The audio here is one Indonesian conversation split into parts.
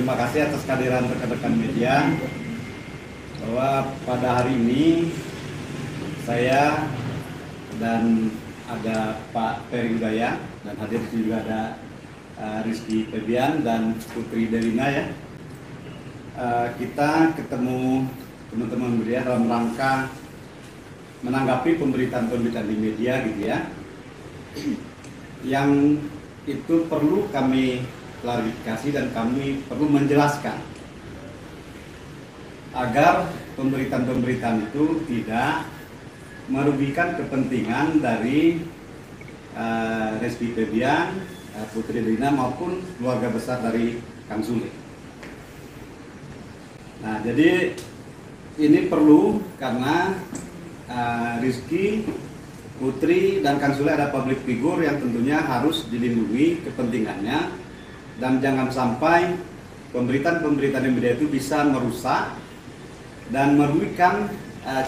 terima kasih atas kehadiran rekan-rekan media bahwa pada hari ini saya dan ada Pak Ferry Udaya dan hadir juga ada Rizky Febian dan Putri Delina ya. Kita ketemu teman-teman media dalam rangka menanggapi pemberitaan-pemberitaan di media gitu ya, yang itu perlu kami klarifikasi dan kami perlu menjelaskan agar pemberitaan-pemberitaan itu tidak merugikan kepentingan dari Rizky Febian, Putri Delina maupun keluarga besar dari Kang Sule. Nah, jadi ini perlu karena Rizky, Putri, dan Kang Sule ada public figure yang tentunya harus dilindungi kepentingannya, dan jangan sampai pemberitaan-pemberitaan di media itu bisa merusak dan merugikan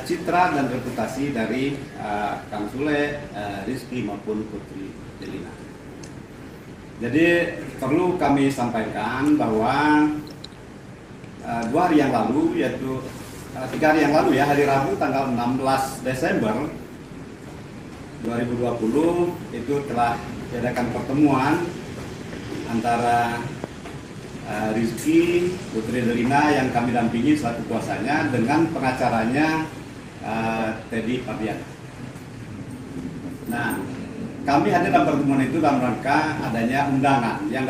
citra dan reputasi dari Kang Sule, Rizky maupun Putri Delina. Jadi perlu kami sampaikan bahwa 2 hari yang lalu, yaitu 3 hari yang lalu ya, hari Rabu tanggal 16 Desember 2020 itu telah diadakan pertemuan antara Rizky, Putri Delina yang kami dampingi selaku kuasanya dengan pengacaranya Teddy Pardian. Nah, kami hadir dalam pertemuan itu dalam rangka adanya undangan yang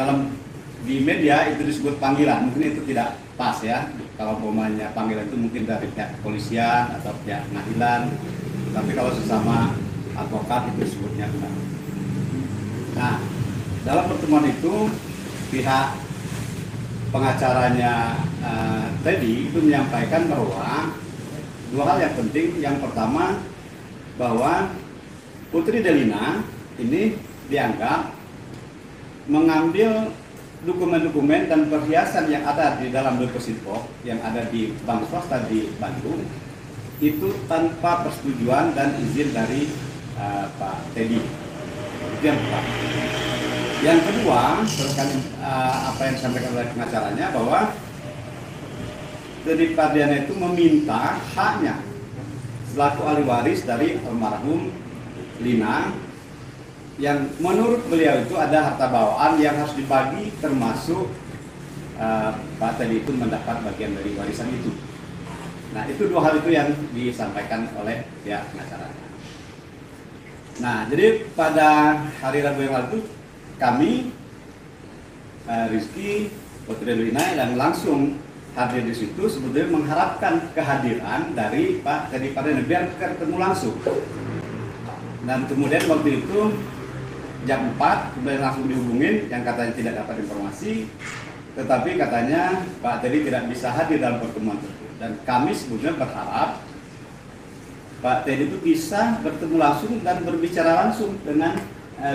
di media itu disebut panggilan. Mungkin itu tidak pas ya, kalau umpamanya panggilan itu mungkin dari pihak kepolisian atau pihak pengadilan, tapi kalau sesama advokat itu disebutnya undangan. Nah, dalam pertemuan itu pihak pengacaranya Teddy itu menyampaikan bahwa 2 hal yang penting. Yang pertama, bahwa Putri Delina ini dianggap mengambil dokumen-dokumen dan perhiasan yang ada di dalam deposit box yang ada di bank swasta di Bandung itu tanpa persetujuan dan izin dari Pak Teddy. Itu yang pertama. Yang kedua, terkait apa yang disampaikan oleh pengacaranya bahwa Teddy Pardian itu meminta haknya selaku ahli waris dari almarhum Lina, yang menurut beliau itu ada harta bawaan yang harus dibagi, termasuk Pak Teddy itu mendapat bagian dari warisan itu. Nah, itu 2 hal itu yang disampaikan oleh pihak pengacaranya. Nah, jadi pada hari Rabu yang lalu kami Rizky, Putri Delina dan langsung hadir di situ sebetulnya mengharapkan kehadiran dari Pak Teddy Pardian biar ketemu langsung. Dan kemudian waktu itu jam 4 kemudian langsung dihubungin yang katanya tidak dapat informasi, tetapi katanya Pak Teddy tidak bisa hadir dalam pertemuan tersebut. Dan kami sebetulnya berharap Pak Teddy itu bisa bertemu langsung dan berbicara langsung dengan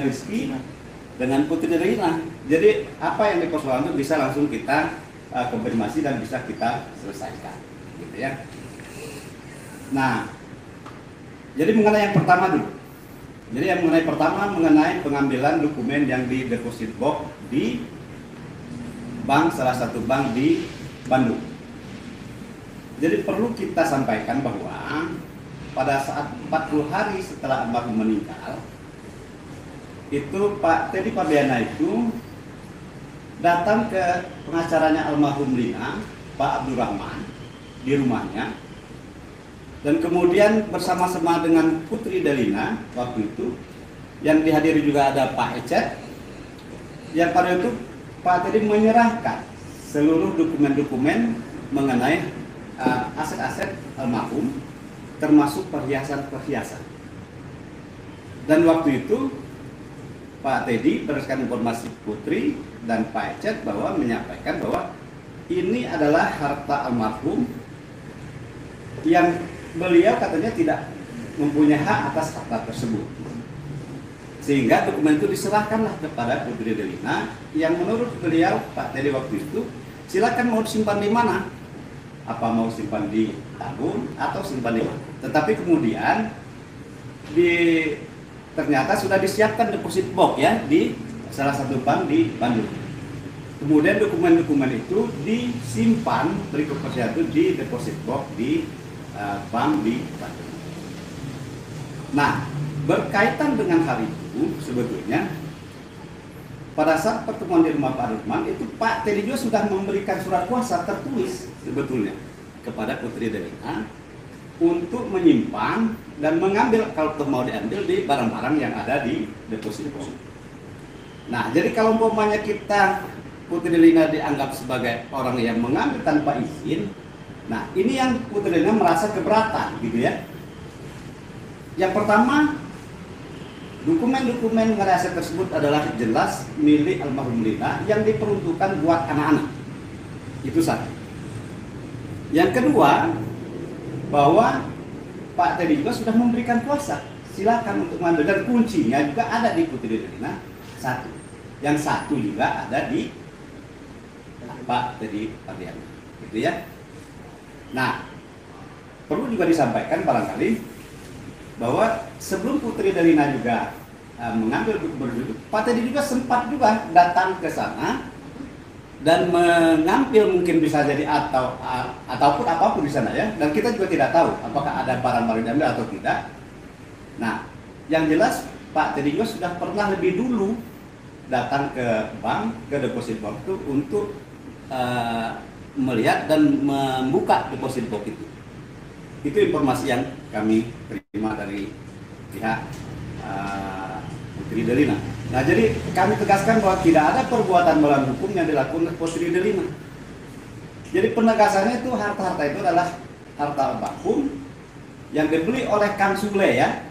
Rizky, dengan Putri Delina. Jadi apa yang dipersoalkan itu bisa langsung kita konfirmasi dan bisa kita selesaikan, gitu ya. Nah, jadi mengenai yang pertama dulu. Jadi yang mengenai pengambilan dokumen yang di deposit box di salah satu bank di Bandung. Jadi perlu kita sampaikan bahwa pada saat 40 hari setelah almarhum meninggal, itu Pak Teddy Pardian itu datang ke pengacaranya almarhum Lina, Pak Abdurrahman, di rumahnya. Dan kemudian bersama-sama dengan Putri Delina waktu itu, yang dihadiri juga ada Pak Ecet, yang pada itu Pak Teddy menyerahkan seluruh dokumen-dokumen mengenai aset-aset almarhum, termasuk perhiasan-perhiasan. Dan waktu itu Pak Teddy berdasarkan informasi Putri dan Pak Ecet bahwa menyampaikan bahwa ini adalah harta almarhum yang beliau katanya tidak mempunyai hak atas harta tersebut, sehingga dokumen itu diserahkanlah kepada Putri Delina yang menurut beliau Pak Teddy waktu itu silakan mau disimpan di mana, apa mau simpan di tabung atau simpan di mana. Tetapi kemudian ternyata sudah disiapkan deposit box ya di salah satu bank di Bandung. Kemudian dokumen-dokumen itu disimpan berikutnya itu di deposit box di bank di Bandung. Nah, berkaitan dengan hal itu sebetulnya pada saat pertemuan di rumah Pak Rudman itu Pak Teddy juga sudah memberikan surat kuasa tertulis sebetulnya kepada Putri Delina untuk menyimpan dan mengambil kalau mau diambil di barang-barang yang ada di deposit box. Nah, jadi kalau umpamanya kita Putri Delina dianggap sebagai orang yang mengambil tanpa izin, nah ini yang Putri Delina merasa keberatan gitu ya. Yang pertama, dokumen-dokumen mengenai aset tersebut adalah jelas milik almarhum Lina yang diperuntukkan buat anak-anak. Itu satu. Yang kedua, bahwa Pak Teddy juga sudah memberikan kuasa, silakan untuk mengambil, dan kuncinya juga ada di Putri Delina satu. Yang satu juga ada di Pak Teddy Pardiana, gitu ya. Nah, perlu juga disampaikan barangkali bahwa sebelum Putri Delina juga mengambil dokumen, Pak Teddy juga sempat juga datang ke sana dan mengambil mungkin bisa jadi ataupun apapun di sana ya. Dan kita juga tidak tahu apakah ada barang-barang diambil atau tidak. Nah, yang jelas Pak Teddy juga sudah pernah lebih dulu datang ke bank, ke deposit box itu untuk melihat dan membuka deposit box itu. Itu informasi yang kami terima dari pihak Putri Delina. Nah, jadi kami tegaskan bahwa tidak ada perbuatan melawan hukum yang dilakukan oleh Putri Delina. Jadi penegasannya itu harta-harta itu adalah harta almarhum yang dibeli oleh Kang Sule ya.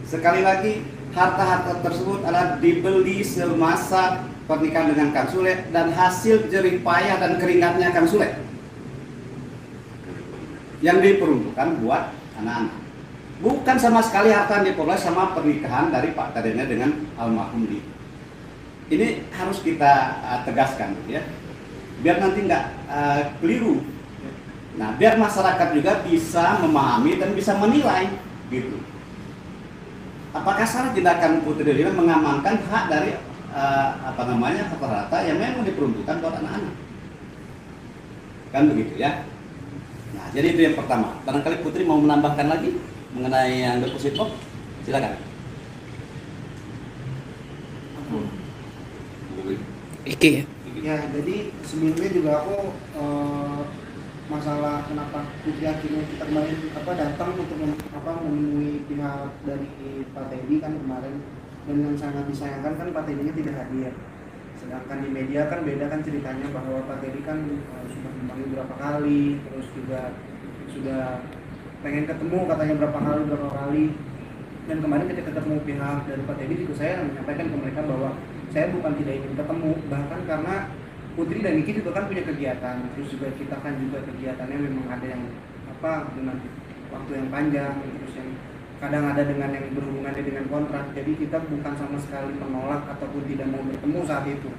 Sekali lagi, harta-harta tersebut adalah dibeli semasa pernikahan dengan Kang Sule dan hasil jerih payah dan keringatnya Kang Sule yang diperuntukkan buat anak-anak. Bukan sama sekali harta yang diperoleh sama pernikahan dari Pak Teddy dengan almarhum Li. Ini harus kita tegaskan ya, biar nanti nggak keliru. Nah, biar masyarakat juga bisa memahami dan bisa menilai gitu. Apakah salah tindakan Putri Delina mengamankan hak dari harta-harta yang memang diperuntukkan buat anak-anak, kan begitu ya. Nah, jadi itu yang pertama. Barangkali Putri mau menambahkan lagi mengenai yang deposit box, silakan. Iki ya. Ya, jadi sebelumnya juga aku masalah kenapa Putri akhirnya kita kemarin datang untuk menemui pihak dari Pak Teddy kan kemarin, dan yang sangat disayangkan kan Pak Teddy-nya tidak hadir. Sedangkan di media kan beda kan ceritanya, bahwa Pak Teddy kan sudah memanggil berapa kali, terus juga sudah pengen ketemu katanya berapa kali. Dan kemarin ketika ketemu pihak dari Pak Teddy juga saya menyampaikan ke mereka bahwa saya bukan tidak ingin ketemu, bahkan karena Putri dan Niki juga kan punya kegiatan, terus juga kita kan juga kegiatannya memang ada yang dengan waktu yang panjang, terus yang kadang ada dengan yang berhubungannya dengan kontrak. Jadi kita bukan sama sekali menolak ataupun tidak mau bertemu saat itu.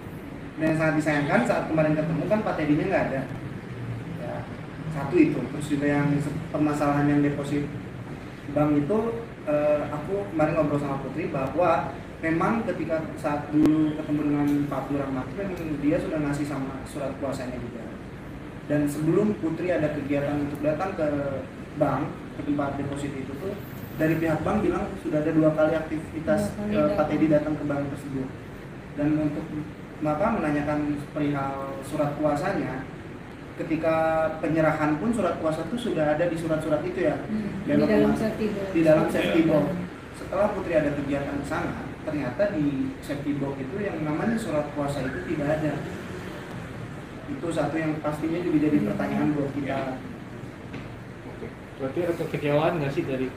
Dan yang sangat disayangkan saat kemarin ketemu kan Pak Teddy-nya nggak ada. Ya, satu itu. Terus juga yang permasalahan yang deposit bank itu, aku kemarin ngobrol sama Putri bahwa memang ketika saat dulu ketemu dengan Pak Rahmat, memang dia sudah ngasih sama surat kuasanya juga. Dan sebelum Putri ada kegiatan untuk datang ke bank, ke tempat deposit itu tuh, dari pihak bank bilang sudah ada 2 kali aktivitas Pak Teddy datang ke bank tersebut. Dan untuk menanyakan perihal surat kuasanya, ketika penyerahan pun surat kuasa itu sudah ada di surat-surat itu ya, di dalam safety box. Setelah Putri ada kegiatan ke sana, ternyata di safety box itu yang namanya surat kuasa itu tidak ada. Itu satu yang pastinya juga jadi pertanyaan buat kita. Oke. Berarti ada kekecewaan nggak sih dari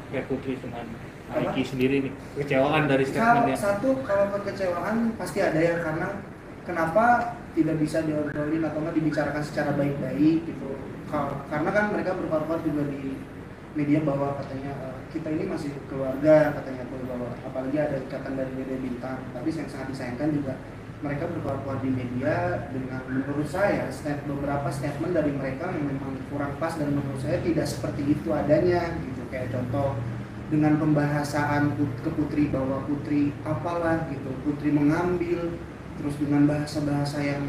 Pihak Putri dengan Aiki sendiri nih? Kekecewaan dari statementnya? Satu, kalau kekecewaan pasti ada ya, karena kenapa tidak bisa diobrolin atau nggak dibicarakan secara baik-baik gitu. Karena kan mereka berkorban juga di media bahwa katanya kita ini masih keluarga, katanya tuh, bahwa apalagi ada ikatan dari media bintang. Tapi yang sangat disayangkan juga mereka berkuar-kuar di media dengan, menurut saya, beberapa statement dari mereka yang memang kurang pas dan menurut saya tidak seperti itu adanya gitu. Kayak contoh dengan pembahasan ke Putri bahwa Putri apalah gitu, Putri mengambil terus dengan bahasa-bahasa yang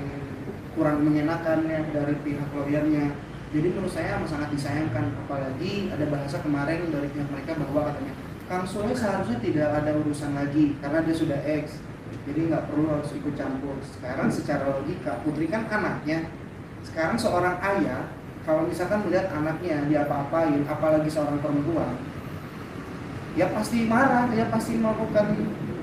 kurang mengenakan ya dari pihak lawyernya. Jadi menurut saya amat sangat disayangkan, apalagi ada bahasa kemarin dari pihak mereka bahwa katanya Kang Sule seharusnya tidak ada urusan lagi karena dia sudah ex, jadi nggak perlu harus ikut campur. Sekarang secara logika Putri kan anaknya, sekarang seorang ayah kalau misalkan melihat anaknya diapa-apain, apalagi seorang perempuan, ya pasti marah, ya pasti melakukan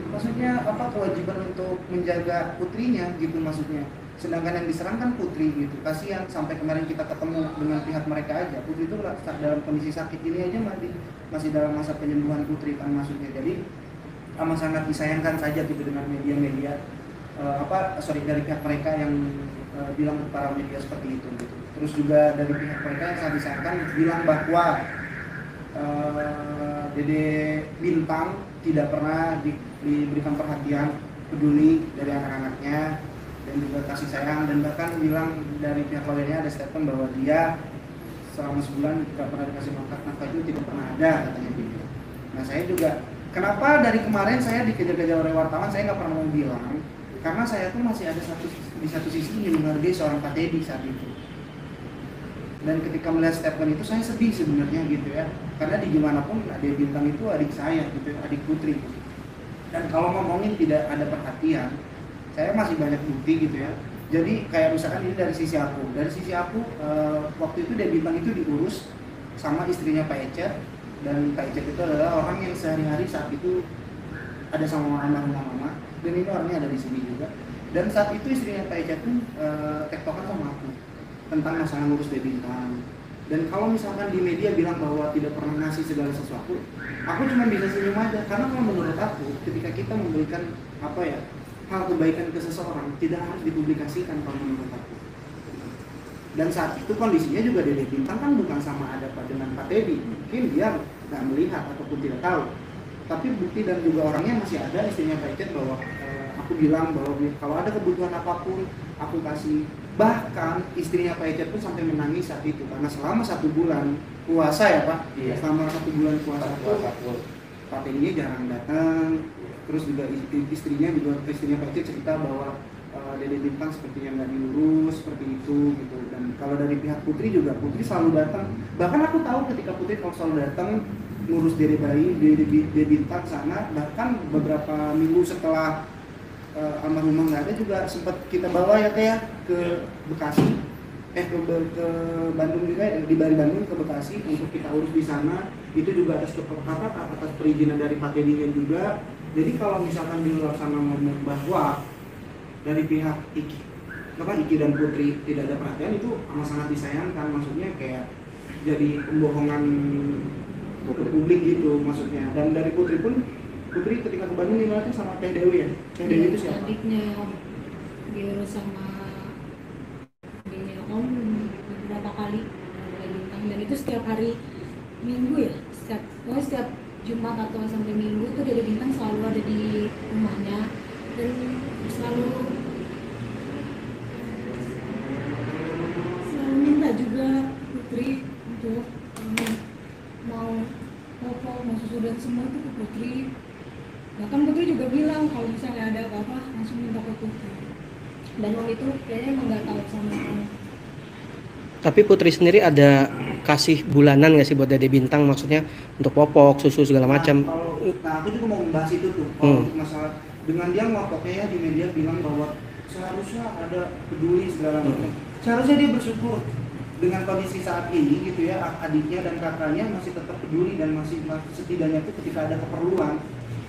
maksudnya apa kewajiban untuk menjaga putrinya gitu maksudnya. Sedangkan yang diserang kan putri gitu, kasihan. Sampai kemarin kita ketemu dengan pihak mereka aja, putri itu dalam kondisi sakit ini aja masih dalam masa penyembuhan putri kan maksudnya. Jadi amat sangat disayangkan saja gitu dengan media-media dari pihak mereka yang bilang ke para media seperti itu gitu. Terus juga dari pihak mereka yang sangat disayangkan bilang bahwa Dede Bintang tidak pernah diberikan perhatian peduli dari anak-anaknya dan juga kasih sayang, dan bahkan bilang dari pihak lawyernya ada statement bahwa dia selama sebulan tidak pernah dikasih nafkah itu tidak pernah ada katanya gitu. Nah saya juga kenapa dari kemarin saya dikejar-kejar oleh wartawan, saya nggak pernah mau bilang karena saya tuh masih ada di satu sisi ingin menghargai seorang Pak Teddy saat itu. Dan ketika melihat statement itu saya sedih sebenarnya gitu ya, karena di gimana pun Dede Bintang itu adik saya gitu, adik Putri. Dan kalau ngomongin tidak ada perhatian, saya masih banyak bukti gitu ya. Jadi kayak misalkan ini dari sisi aku waktu itu Dede Bintang itu diurus sama istrinya Pak Ecet, dan Pak Ecet itu adalah orang yang sehari-hari saat itu ada sama almarhumah mama, dan ini orangnya ada di sini juga. Dan saat itu istrinya Pak Ecet pun tektokan sama aku tentang masalah ngurus Dede Bintang. Dan kalau misalkan di media bilang bahwa tidak pernah ngasih segala sesuatu, aku cuma bisa senyum aja, karena kalau menurut aku ketika kita memberikan hal kebaikan ke seseorang tidak harus dipublikasikan kalau menurut aku. Dan saat itu kondisinya juga Dede Bintang kan bukan sama ada dengan Pak Teddy, mungkin dia nggak melihat ataupun tidak tahu, tapi bukti dan juga orangnya masih ada, istrinya Pak Ecet, bahwa aku bilang bahwa kalau ada kebutuhan apapun aku kasih. Bahkan istrinya Pak Ecet pun sampai menangis saat itu karena selama 1 bulan puasa ya Pak, selama 1 bulan puasa itu Pak Teddy jarang datang. Terus juga istrinya Pak Ecet cerita bahwa Dede Bintang sepertinya nggak diurus seperti itu gitu. Dan kalau dari pihak Putri juga, Putri selalu datang. Bahkan aku tahu ketika Putri kalau selalu datang ngurus Dede bayi, Dede Bintang sana, bahkan beberapa minggu setelah almarhumah nggak ada juga sempat kita bawa ya kayak ke Bekasi, ke Bandung juga, di Bandung ke Bekasi untuk kita urus di sana. Itu juga atas perizinan dari Pak Teddy juga. Jadi kalau misalkan di luar sana ngomong bahwa dari pihak Iki dan Putri tidak ada perhatian, itu amat sangat disayangkan. Maksudnya kayak jadi pembohongan ke publik gitu maksudnya. Dan dari Putri ketika ke Bandung gimana tuh sama Teh Dewi ya? Teh Dewi itu siapa? Adiknya Om, diurus sama adiknya Om beberapa kali Dede Bintang, dan itu setiap hari Minggu ya, setiap Jumat atau sampai Minggu tuh Dede Bintang selalu ada di rumahnya dan selalu minta juga Putri untuk mau popok, mau susu dan semua itu ke Putri. Bahkan Putri juga bilang kalau misalnya ada apa-apa langsung minta ke Putri. Dan Om itu kayaknya emang nggak tahu sama Om. Tapi Putri sendiri ada kasih bulanan nggak sih buat Dede Bintang, maksudnya untuk popok, susu segala macam? Nah aku juga mau membahas itu tuh. Kalau masalah dengan dia ngopoknya ya di media bilang bahwa seharusnya ada peduli segala macam. Seharusnya dia bersyukur dengan kondisi saat ini gitu ya, adiknya dan kakaknya masih tetap peduli dan masih setidaknya itu ketika ada keperluan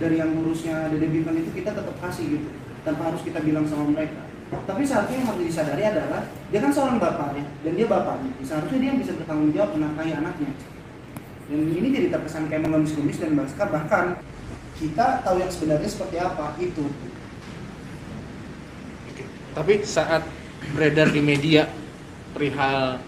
dari yang ngurusnya Dede Bintang itu kita tetap kasih gitu, tanpa harus kita bilang sama mereka. Tapi seharusnya yang harus disadari adalah dia kan seorang bapak ya, dan dia bapaknya, seharusnya dia yang bisa bertanggung jawab menafkahi anaknya. Dan ini jadi terkesan kayak mengemis-ngemis dan bahkan kita tahu yang sebenarnya seperti apa itu. Tapi saat beredar di media perihal